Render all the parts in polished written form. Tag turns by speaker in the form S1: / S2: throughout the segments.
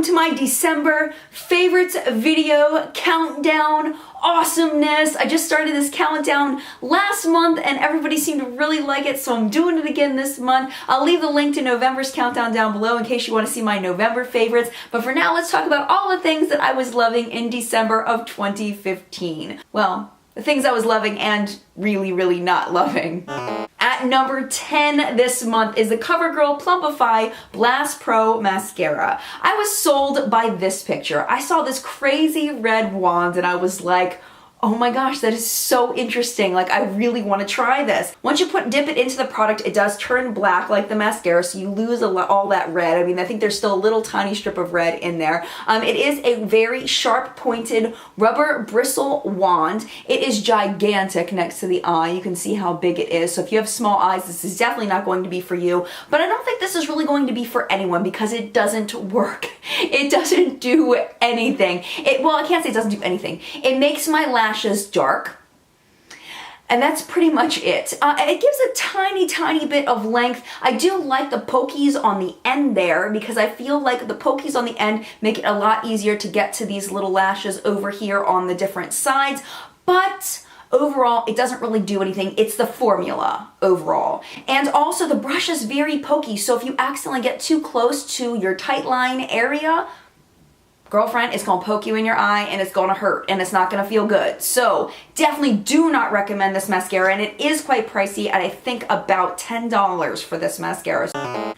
S1: to my December favorites video countdown awesomeness. I just started this countdown last month and everybody seemed to really like it, so I'm doing it again this month. I'll leave the link to November's countdown down below in case you want to see my November favorites. But for now, let's talk about all the things that I was loving in December of 2015. Well, the things I was loving and really not loving. At number 10 this month is the CoverGirl Plumpify Blast Pro Mascara. I was sold by this picture. I saw this crazy red wand and I was like, oh my gosh, that is so interesting. Like, I really want to try this. Once you dip it into the product, it does turn black like the mascara, so you lose all that red. I mean, I think there's still a little tiny strip of red in there. It is a very sharp pointed rubber bristle wand. It is gigantic next to the eye. You can see how big it is. So if you have small eyes, this is definitely not going to be for you. But I don't think this is really going to be for anyone because it doesn't work. It doesn't do anything. Well, I can't say it doesn't do anything. It makes my lashes dark, and that's pretty much it. It gives a tiny bit of length. I do like the pokies on the end there because I feel like the pokies on the end make it a lot easier to get to these little lashes over here on the different sides, but overall, it doesn't really do anything. It's the formula overall. And also the brush is very pokey, so if you accidentally get too close to your tight line area, girlfriend, it's gonna poke you in your eye and it's gonna hurt and it's not gonna feel good. So definitely do not recommend this mascara, and it is quite pricey at I think about $10 for this mascara.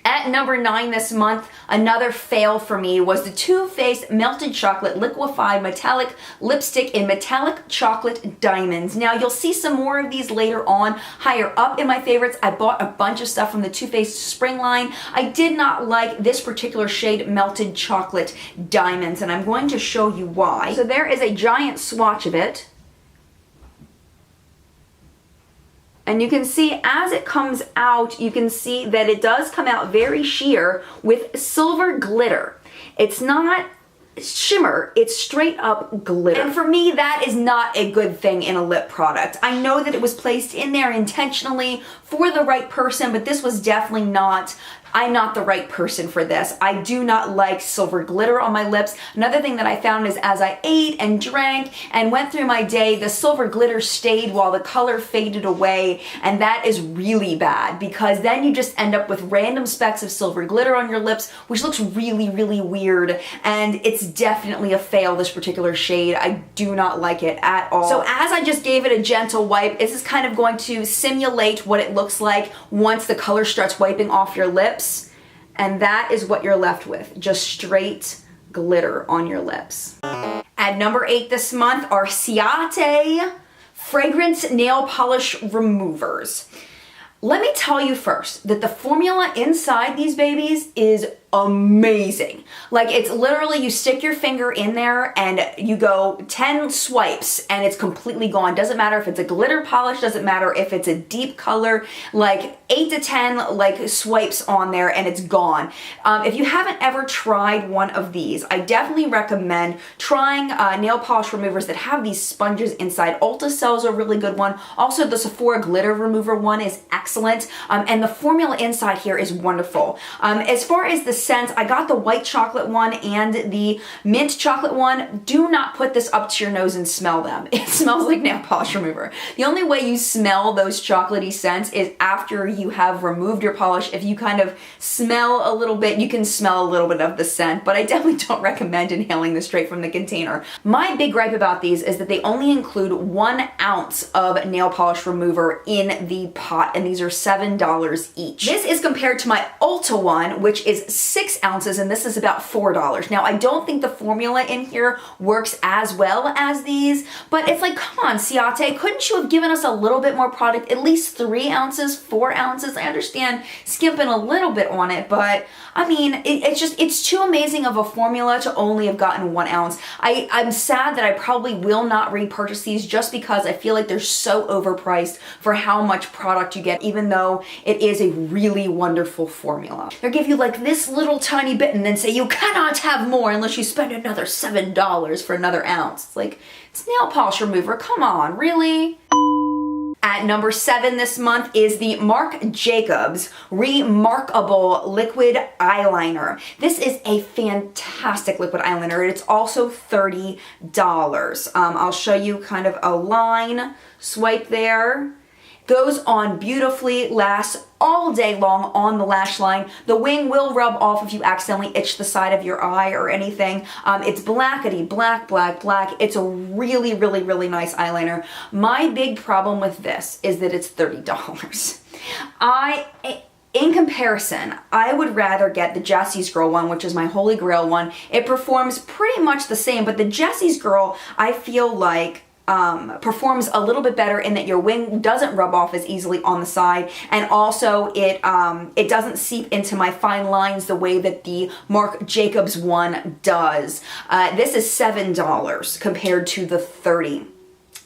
S1: At number 9 this month, another fail for me was the Too Faced Melted Chocolate Liquefied Metallic Lipstick in Metallic Chocolate Diamonds. Now you'll see some more of these later on higher up in my favorites. I bought a bunch of stuff from the Too Faced spring line. I did not like this particular shade, Melted Chocolate Diamonds, and I'm going to show you why. So there is a giant swatch of it. And you can see as it comes out, you can see that it does come out very sheer with silver glitter. It's not shimmer, it's straight up glitter. And for me, that is not a good thing in a lip product. I know that it was placed in there intentionally for the right person, but this was definitely not. I'm not the right person for this. I do not like silver glitter on my lips. Another thing that I found is as I ate and drank and went through my day, the silver glitter stayed while the color faded away, and that is really bad because then you just end up with random specks of silver glitter on your lips, which looks really weird, and it's definitely a fail, this particular shade. I do not like it at all. So as I just gave it a gentle wipe, this is kind of going to simulate what it looks like once the color starts wiping off your lips. And that is what you're left with, just straight glitter on your lips. At number 8 this month are Ciate Fragrance Nail Polish Removers. Let me tell you first that the formula inside these babies is amazing. Like, it's literally, you stick your finger in there and you go 10 swipes and it's completely gone. Doesn't matter if it's a glitter polish, doesn't matter if it's a deep color, like 8 to 10 like swipes on there and it's gone. If you haven't ever tried one of these, I definitely recommend trying nail polish removers that have these sponges inside. Ulta sells a really good one. Also, the Sephora glitter remover one is excellent. And the formula inside here is wonderful. As far as the scents, I got the white chocolate one and the mint chocolate one. Do not put this up to your nose and smell them. It smells like nail polish remover. The only way you smell those chocolatey scents is after you have removed your polish. If you kind of smell a little bit, you can smell a little bit of the scent, but I definitely don't recommend inhaling this straight from the container. My big gripe about these is that they only include 1 ounce of nail polish remover in the pot, and these are $7 each. This is compared to my Ulta one, which is 6 ounces, and this is about $4. Now, I don't think the formula in here works as well as these, but it's like, come on, Ciate, couldn't you have given us a little bit more product? At least 3 ounces, 4 ounces? I understand skimping a little bit on it, but I mean, it's too amazing of a formula to only have gotten 1 ounce. I'm sad that I probably will not repurchase these just because I feel like they're so overpriced for how much product you get, even though it is a really wonderful formula. They'll give you like this little tiny bit and then say you cannot have more unless you spend another $7 for another ounce. It's like, it's nail polish remover, come on, really? At number 7 this month is the Marc Jacobs Remarkable Liquid Eyeliner. This is a fantastic liquid eyeliner. It's also $30. I'll show you kind of a line swipe there. Goes on beautifully, lasts all day long on the lash line. The wing will rub off if you accidentally itch the side of your eye or anything. It's blackety black, black, black. It's a really, really, really nice eyeliner. My big problem with this is that it's $30. In comparison, I would rather get the Jessie's Girl one, which is my holy grail one. It performs pretty much the same, but the Jessie's Girl, I feel like, performs a little bit better in that your wing doesn't rub off as easily on the side, and also it doesn't seep into my fine lines the way that the Marc Jacobs one does. This is $7 compared to the $30.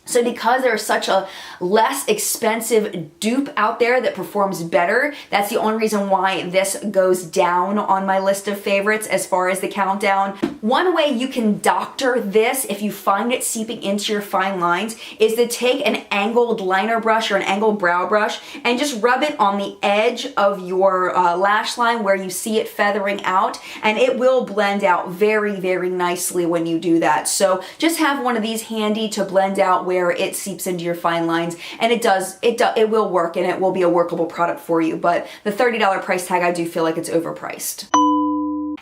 S1: So because there's such a less expensive dupe out there that performs better, that's the only reason why this goes down on my list of favorites as far as the countdown. One way you can doctor this if you find it seeping into your fine lines is to take an angled liner brush or an angled brow brush and just rub it on the edge of your lash line where you see it feathering out, and it will blend out very, very nicely when you do that. So just have one of these handy to blend out where it seeps into your fine lines, and it will work, and it will be a workable product for you. But the $30 price tag, I do feel like it's overpriced.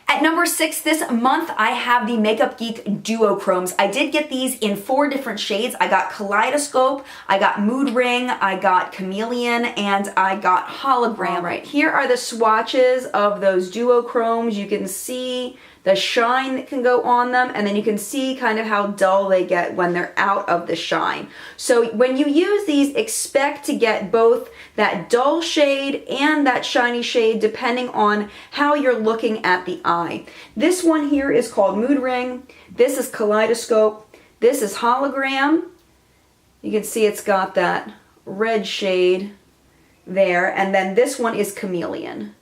S1: At number 6 this month, I have the Makeup Geek Duochromes. I did get these in 4 different shades. I got Kaleidoscope, I got Mood Ring, I got Chameleon, and I got Hologram. Right, here are the swatches of those Duochromes. You can see the shine that can go on them, and then you can see kind of how dull they get when they're out of the shine. So when you use these, expect to get both that dull shade and that shiny shade depending on how you're looking at the eye. This one here is called Mood Ring. This is Kaleidoscope. This is Hologram. You can see it's got that red shade there, and then this one is Chameleon.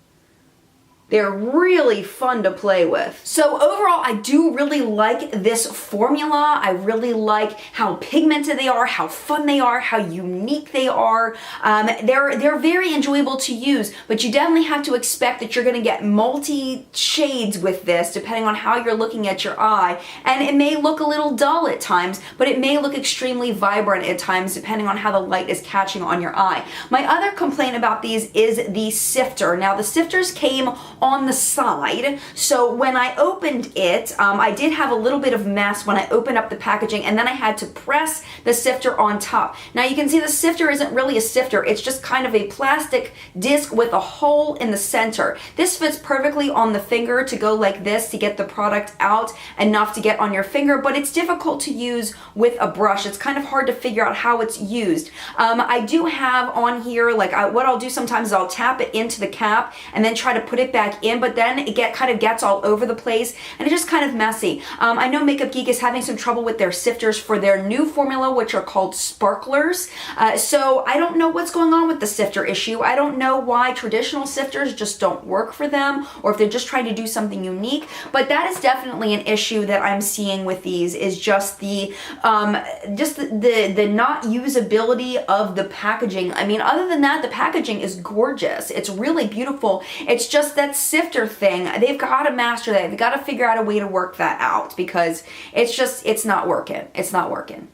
S1: They're really fun to play with. So overall, I do really like this formula. I really like how pigmented they are, how fun they are, how unique they are. They're very enjoyable to use, but you definitely have to expect that you're gonna get multi shades with this depending on how you're looking at your eye. And it may look a little dull at times, but it may look extremely vibrant at times depending on how the light is catching on your eye. My other complaint about these is the sifter. Now the sifters came on the side, so when I opened it, I did have a little bit of mess when I opened up the packaging, and then I had to press the sifter on top. Now you can see the sifter isn't really a sifter, it's just kind of a plastic disc with a hole in the center. This fits perfectly on the finger to go like this to get the product out enough to get on your finger, but it's difficult to use with a brush. It's kind of hard to figure out how it's used. I do have on here, like what I'll do sometimes is I'll tap it into the cap and then try to put it back in, but then it kind of gets all over the place and it's just kind of messy. I know Makeup Geek is having some trouble with their sifters for their new formula, which are called sparklers. So I don't know what's going on with the sifter issue. I don't know why traditional sifters just don't work for them, or if they're just trying to do something unique, but that is definitely an issue that I'm seeing with these, is just the not usability of the packaging. I mean, other than that, the packaging is gorgeous. It's really beautiful. It's just that sifter thing. They've got to master that. They've got to figure out a way to work that out, because it's not working. It's not working.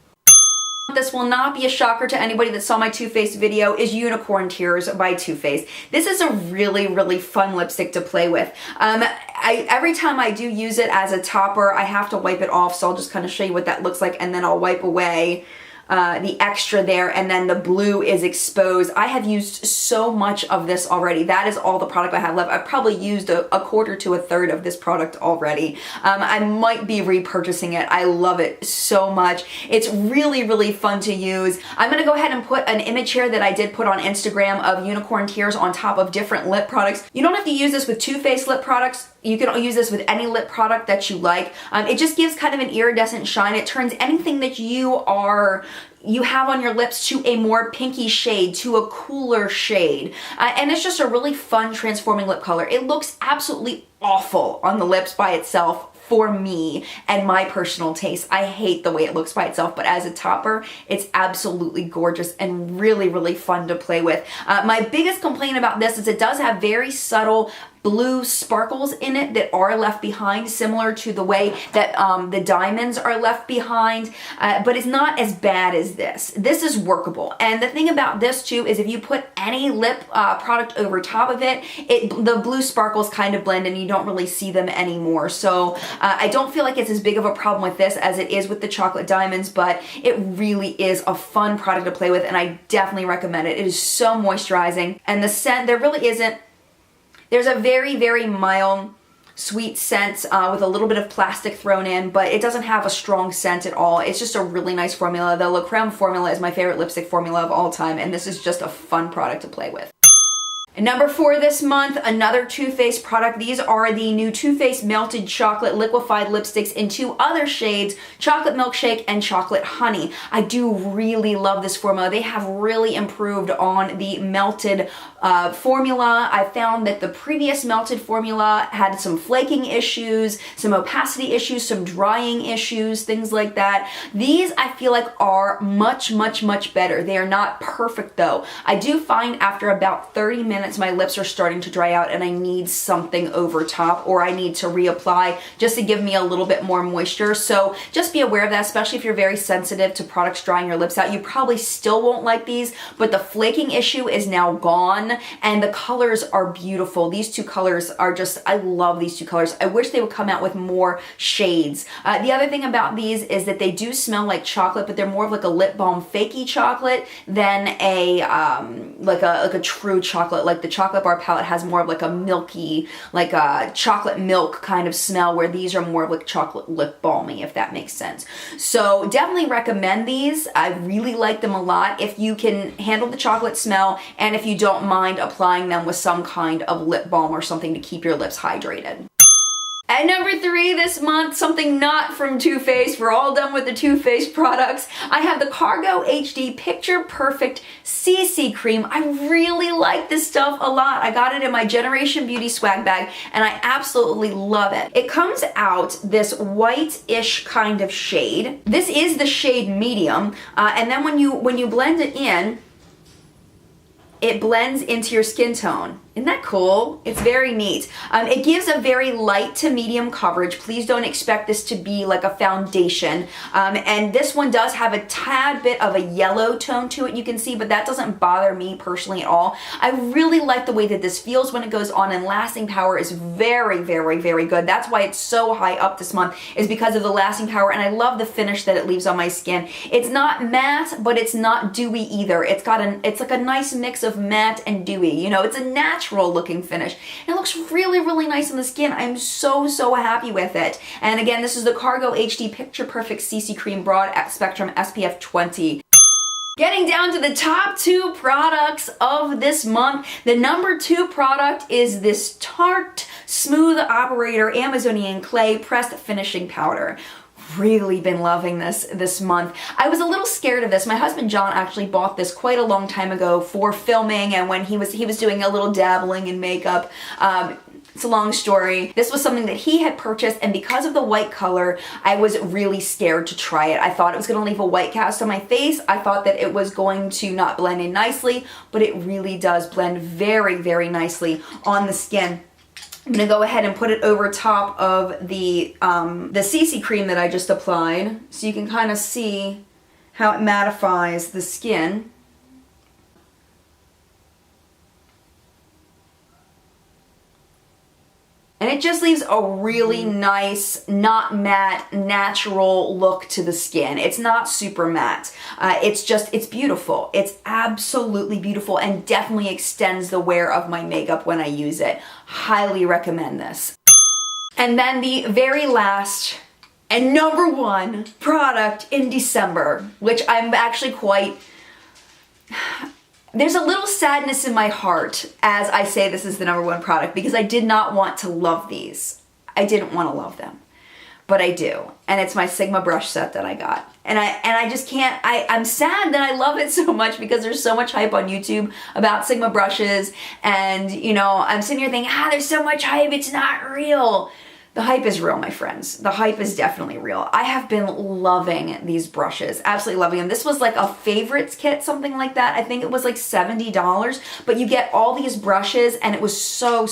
S1: This will not be a shocker to anybody that saw my Too Faced video, is Unicorn Tears by Too Faced. This is a really, really fun lipstick to play with. Every time I do use it as a topper, I have to wipe it off, so I'll just kind of show you what that looks like, and then I'll wipe away the extra there, and then the blue is exposed. I have used so much of this already. That is all the product I have left. I've probably used a quarter to a third of this product already. I might be repurchasing it. I love it so much. It's really, really fun to use. I'm gonna go ahead and put an image here that I did put on Instagram of Unicorn Tears on top of different lip products. You don't have to use this with Too Faced lip products. You can use this with any lip product that you like. It just gives kind of an iridescent shine. It turns anything that you have on your lips to a more pinky shade, to a cooler shade. And it's just a really fun transforming lip color. It looks absolutely awful on the lips by itself. for me and my personal taste. I hate the way it looks by itself, but as a topper, it's absolutely gorgeous and really, really fun to play with. My biggest complaint about this is it does have very subtle blue sparkles in it that are left behind, similar to the way that the diamonds are left behind, but it's not as bad as this. This is workable. And the thing about this too is if you put any lip product over top of it, the blue sparkles kind of blend and you don't really see them anymore. So I don't feel like it's as big of a problem with this as it is with the chocolate diamonds, but it really is a fun product to play with and I definitely recommend it. It is so moisturizing, and the scent, there really isn't. There's a very, very mild, sweet scent with a little bit of plastic thrown in, but it doesn't have a strong scent at all. It's just a really nice formula. The La Creme formula is my favorite lipstick formula of all time, and this is just a fun product to play with. And number 4 this month, another Too Faced product. These are the new Too Faced Melted Chocolate Liquefied Lipsticks in 2 other shades, Chocolate Milkshake and Chocolate Honey. I do really love this formula. They have really improved on the melted formula. I found that the previous melted formula had some flaking issues, some opacity issues, some drying issues, things like that. These I feel like are much, much, much better. They are not perfect though. I do find after about 30 minutes my lips are starting to dry out and I need something over top, or I need to reapply just to give me a little bit more moisture. So just be aware of that, especially if you're very sensitive to products drying your lips out. You probably still won't like these, but the flaking issue is now gone and the colors are beautiful. These 2 colors are just, I love these 2 colors. I wish they would come out with more shades. The other thing about these is that they do smell like chocolate, but they're more of like a lip balm fakey chocolate than a like a true chocolate. Like the chocolate bar palette has more of like a milky, like a chocolate milk kind of smell, where these are more of like chocolate lip balmy, if that makes sense. So definitely recommend these. I really like them a lot if you can handle the chocolate smell and if you don't mind applying them with some kind of lip balm or something to keep your lips hydrated. At number 3 this month, something not from Too Faced. We're all done with the Too Faced products. I have the Cargo HD Picture Perfect CC Cream. I really like this stuff a lot. I got it in my Generation Beauty swag bag and I absolutely love it. It comes out this white-ish kind of shade. This is the shade medium, and then when you blend it in, it blends into your skin tone. Isn't that cool? It's very neat. It gives a very light to medium coverage. Please don't expect this to be like a foundation. And this one does have a tad bit of a yellow tone to it, you can see, but that doesn't bother me personally at all. I really like the way that this feels when it goes on, and lasting power is very, very, very good. That's why it's so high up this month, is because of the lasting power, and I love the finish that it leaves on my skin. It's not matte, but it's not dewy either. It's like a nice mix of matte and dewy. You know, it's a natural looking finish. It looks really, really nice on the skin. I'm so, so happy with it. And again, this is the Cargo HD Picture Perfect CC Cream Broad Spectrum SPF 20. Getting down to the top 2 products of this month. The number 2 product is this Tarte Smooth Operator Amazonian Clay Pressed Finishing Powder. Really been loving this month. I was a little scared of this. My husband John actually bought this quite a long time ago for filming, and when he was doing a little dabbling in makeup. It's a long story. This was something that he had purchased, and because of the white color, I was really scared to try it. I thought it was gonna leave a white cast on my face. I thought that it was going to not blend in nicely, but it really does blend very, very nicely on the skin. I'm gonna go ahead and put it over top of the CC cream that I just applied, so you can kind of see how it mattifies the skin. And it just leaves a really nice, not matte, natural look to the skin. It's not super matte. It's beautiful. It's absolutely beautiful and definitely extends the wear of my makeup when I use it. Highly recommend this. And then the very last and number 1 product in December, which I'm actually quite... There's a little sadness in my heart as I say this is the number 1 product, because I did not want to love these. I didn't want to love them, but I do. And it's my Sigma brush set that I got. And I just can't, I'm sad that I love it so much because there's so much hype on YouTube about Sigma brushes, and you know, I'm sitting here thinking, there's so much hype, it's not real. The hype is real, my friends. The hype is definitely real. I have been loving these brushes, absolutely loving them. This was like a favorites kit, something like that. I think it was like $70, but you get all these brushes and it was so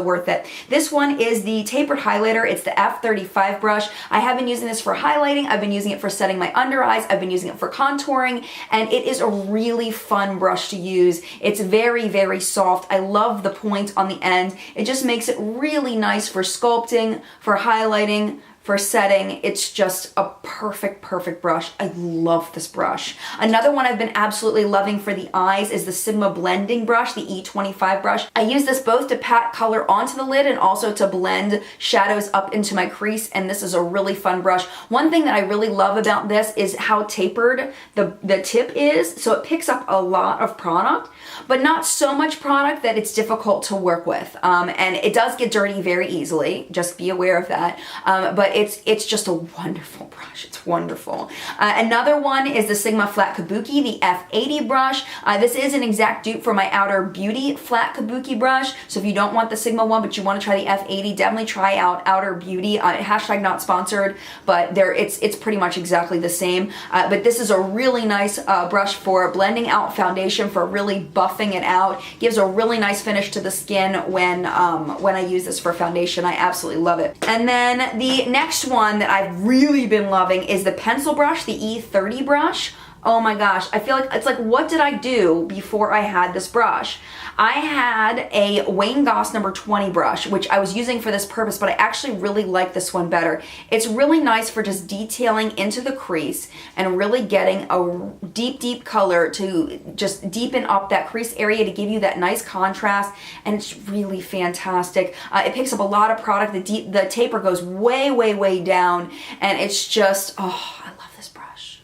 S1: worth it. This one is the tapered highlighter. It's the F35 brush. I have been using this for highlighting. I've been using it for setting my under eyes. I've been using it for contouring, and it is a really fun brush to use. It's very soft. I love the point on the end. It just makes it really nice for sculpting, for highlighting, for setting. It's just a perfect brush. I love this brush. Another one I've been absolutely loving for the eyes is the Sigma blending brush, the E25 brush. I use this both to pat color onto the lid and also to blend shadows up into my crease, and this is a really fun brush. One thing that I really love about this is how tapered the tip is, so it picks up a lot of product, but not so much product that it's difficult to work with. And it does get dirty very easily, just be aware of that. But it's just a wonderful brush. It's wonderful. Another one is the Sigma Flat Kabuki, the F80 brush. This is an exact dupe for my Outer Beauty Flat Kabuki brush. So if you don't want the Sigma one, but you want to try the F80, definitely try out Outer Beauty. Hashtag not sponsored, but it's pretty much exactly the same. But this is a really nice brush for blending out foundation, for really buffing it out. Gives a really nice finish to the skin when I use this for foundation. I absolutely love it. And then the next one that I've really been loving is the pencil brush, the E30 brush. Oh my gosh, I feel like it's like, what did I do before I had this brush? I had a Wayne Goss number 20 brush, which I was using for this purpose, but I actually really like this one better. It's really nice for just detailing into the crease and really getting a deep color to just deepen up that crease area to give you that nice contrast, and it's really fantastic. It picks up a lot of product. The taper goes way down, and it's just, oh, I love this brush.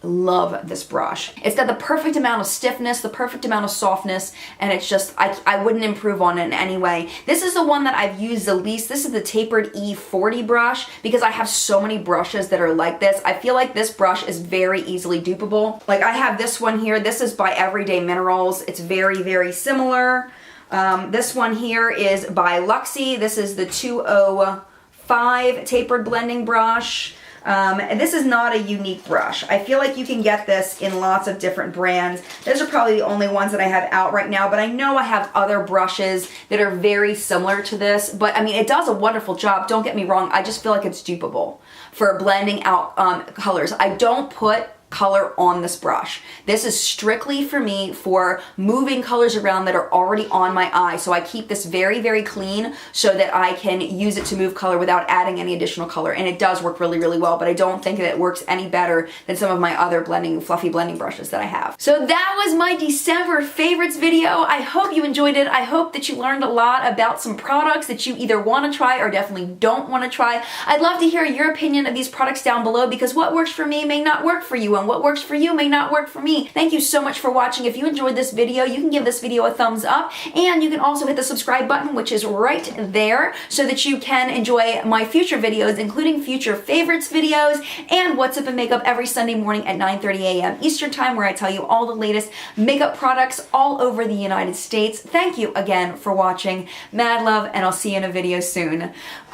S1: Love this brush. It's got the perfect amount of stiffness, the perfect amount of softness, and it's just, I wouldn't improve on it in any way. This is the one that I've used the least. This is the tapered E40 brush because I have so many brushes that are like this. I feel like this brush is very easily dupeable. Like I have this one here. This is by Everyday Minerals. It's very similar. This one here is by Luxie. This is the 205 tapered blending brush. And this is not a unique brush. I feel like you can get this in lots of different brands. Those are probably the only ones that I have out right now, but I know I have other brushes that are very similar to this. But I mean, it does a wonderful job. Don't get me wrong. I just feel like it's dupeable for blending out colors. I don't put color on this brush. This is strictly for me for moving colors around that are already on my eye. So I keep this very clean so that I can use it to move color without adding any additional color. And it does work really well, but I don't think that it works any better than some of my other fluffy blending brushes that I have. So that was my December favorites video. I hope you enjoyed it. I hope that you learned a lot about some products that you either want to try or definitely don't want to try. I'd love to hear your opinion of these products down below, because what works for me may not work for you, and what works for you may not work for me. Thank you so much for watching. If you enjoyed this video, you can give this video a thumbs up, and you can also hit the subscribe button, which is right there, so that you can enjoy my future videos, including future favorites videos and What's Up in Makeup every Sunday morning at 9:30 a.m. Eastern Time, where I tell you all the latest makeup products all over the United States. Thank you again for watching. Mad love, and I'll see you in a video soon.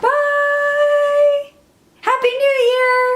S1: Bye! Happy New Year!